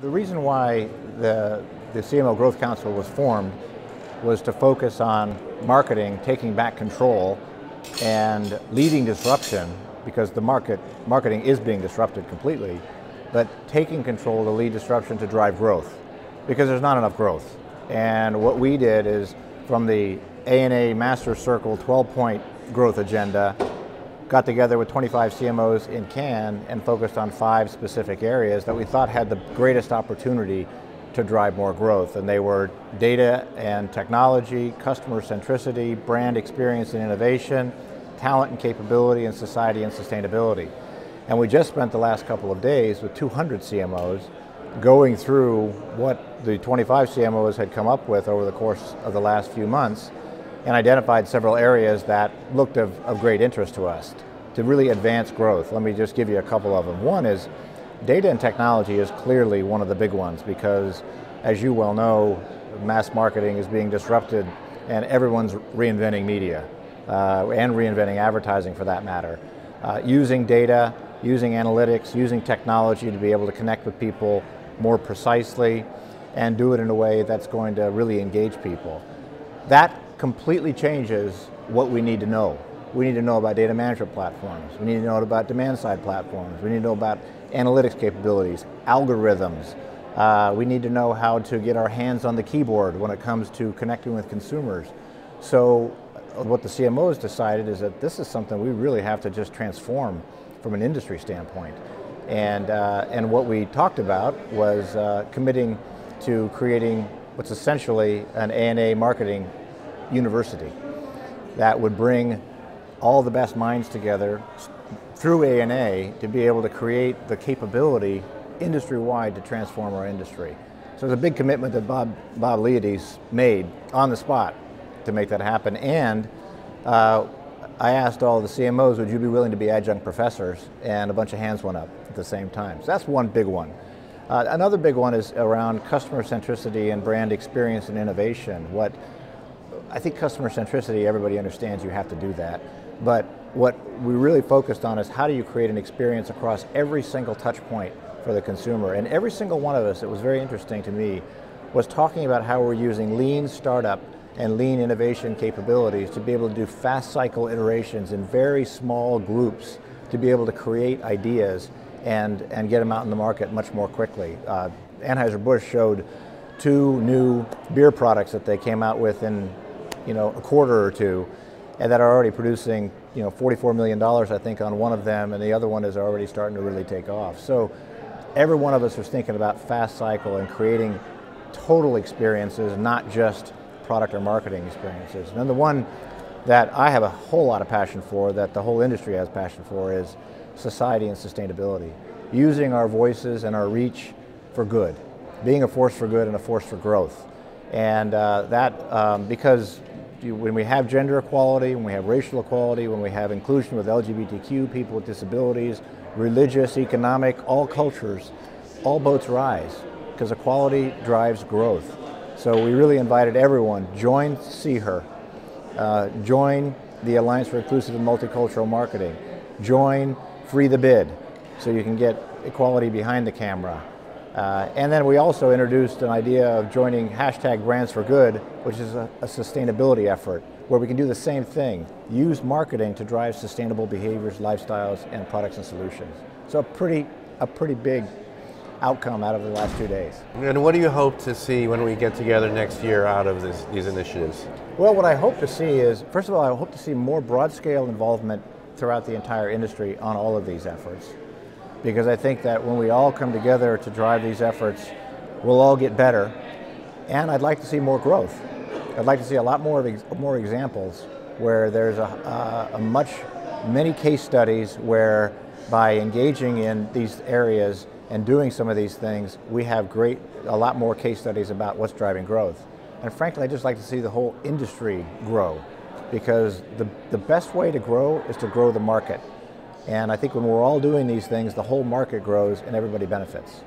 The reason why the CMO Growth Council was formed was to focus on marketing, taking back control, and leading disruption, because the marketing is being disrupted completely, but taking control to lead disruption to drive growth, because there's not enough growth. And what we did is, from the ANA Master Circle 12-point growth agenda, got together with 25 CMOs in Cannes and focused on 5 specific areas that we thought had the greatest opportunity to drive more growth. And they were data and technology, customer centricity, brand experience and innovation, talent and capability, and society and sustainability. And we just spent the last couple of days with 200 CMOs going through what the 25 CMOs had come up with over the course of the last few months, and identified several areas that looked of great interest to us to really advance growth. Let me just give you a couple of them. One is data and technology is clearly one of the big ones, because as you well know, mass marketing is being disrupted and everyone's reinventing media and reinventing advertising for that matter. Using data, using analytics, using technology to be able to connect with people more precisely and do it in a way that's going to really engage people. That completely changes what we need to know. We need to know about data management platforms. We need to know about demand side platforms. We need to know about analytics capabilities, algorithms. We need to know how to get our hands on the keyboard when it comes to connecting with consumers. So what the CMOs decided is that this is something we really have to just transform from an industry standpoint. And what we talked about was committing to creating what's essentially an ANA marketing university that would bring all the best minds together through ANA to be able to create the capability industry-wide to transform our industry. So it's a big commitment that Bob Leodes made on the spot to make that happen. And I asked all the CMOs, would you be willing to be adjunct professors? And a bunch of hands went up at the same time. So that's one big one. Another big one is around customer centricity and brand experience and innovation. I think customer centricity, everybody understands you have to do that. But what we really focused on is how do you create an experience across every single touch point for the consumer. And every single one of us, it was very interesting to me, was talking about how we're using lean startup and lean innovation capabilities to be able to do fast cycle iterations in very small groups to be able to create ideas and get them out in the market much more quickly. Anheuser-Busch showed 2 new beer products that they came out with in a quarter or 2, and that are already producing $44 million, I think, on one of them, and the other one is already starting to really take off. So every one of us was thinking about fast cycle and creating total experiences, not just product or marketing experiences. And then the one that I have a whole lot of passion for, that the whole industry has passion for, is society and sustainability. Using our voices and our reach for good, being a force for good and a force for growth. And because when we have gender equality, when we have racial equality, when we have inclusion with LGBTQ, people with disabilities, religious, economic, all cultures, all boats rise, because equality drives growth. So we really invited everyone, join CHER, join the Alliance for Inclusive and Multicultural Marketing, join Free the Bid, so you can get equality behind the camera. And then we also introduced an idea of joining #BrandsForGood, which is a sustainability effort, where we can do the same thing, use marketing to drive sustainable behaviors, lifestyles, and products and solutions. So a pretty big outcome out of the last 2 days. And what do you hope to see when we get together next year out of these initiatives? Well, what I hope to see is, first of all, I hope to see more broad-scale involvement throughout the entire industry on all of these efforts. Because I think that when we all come together to drive these efforts, we'll all get better. And I'd like to see more growth. I'd like to see a lot more examples where there's many case studies where by engaging in these areas and doing some of these things, we have a lot more case studies about what's driving growth. And frankly, I'd just like to see the whole industry grow, because the best way to grow is to grow the market. And I think when we're all doing these things, the whole market grows and everybody benefits.